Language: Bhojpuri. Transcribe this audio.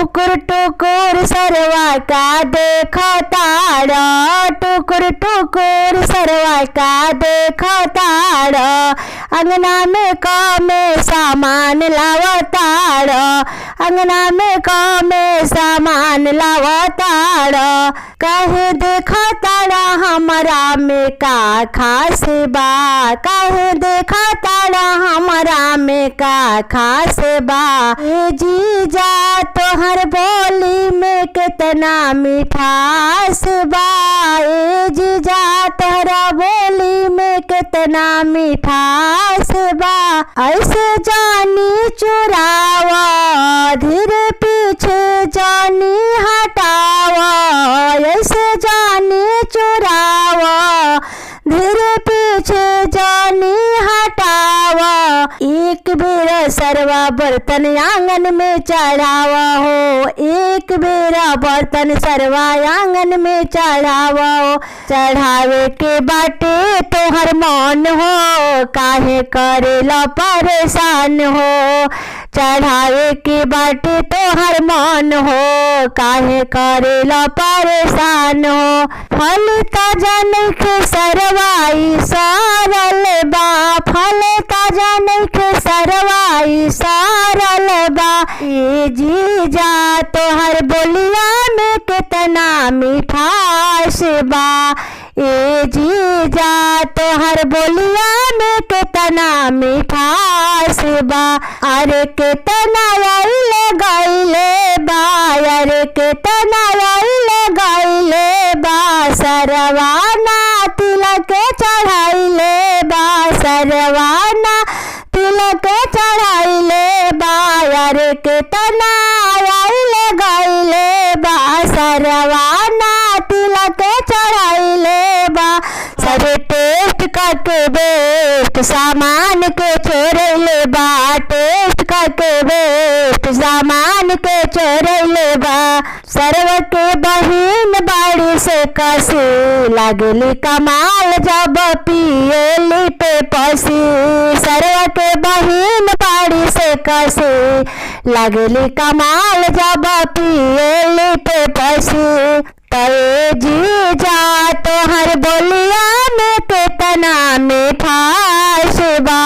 टुकुर टुकुर सरवा का देखो तारा, टुकुर टुकुर सरवा का देखो तारा, अंगना में कमे सामान लावा तारा, अंगना में कमे सामान लावा तारा, कहे देखो तारा हमारा में का खास बा, कहे देखो तारा हमारा में का खास बा, ए जीजा तोहर बोली में कितना मिठास बा, ए जीजा तोहरा बोली में कितना मिठास बा, ऐसे जानी चुरावा धीरे पीछे जानी हटावा, ऐसे जानी चुरावा धीरे पीछे जानी हटावा, एक बेरा सरवा बर्तन आंगन में चढ़ावा हो, एक बेरा बर्तन सरवा आंगन में चढ़ावा हो, चढ़ावे के बाटे तोहर मन हो, काहे करेला परेशान हो, चढ़ावे के बाटे तोहर मन हो, काहे करेला परेशान हो, फल ताजा नइखे सरवाई सारल बा, फल ताजा नइखे सरवाई सारल बा, ए जीजा तोहर बोलिया में कितना मिठास बा, ए जीजा तोहर बोलिया में कितना मिठास बा, अरे कितना आइले गइले बा, अरे कितना आइले गइले बा, सरवाना तिलक चढ़ाइले बा, सरवाना तिलक चढ़ाइले बा, अरे कितना आइले गइले बा, सरवाना तिलक चढ़ाइले बा, सब टेस्ट करके बेस्ट सामान के चोरैले बा, टेस्ट करके बेस्ट सामान के चोरैले बा, सर्व के बहिन बाड़ी से कसी लगली कमाल जब पियली पे पसी, सर्व के बहिन बाड़ी से कसी लगली कमाल जब पियली पे पसी, तए जीजा तोहर बोलिया में कितना मिठास बा।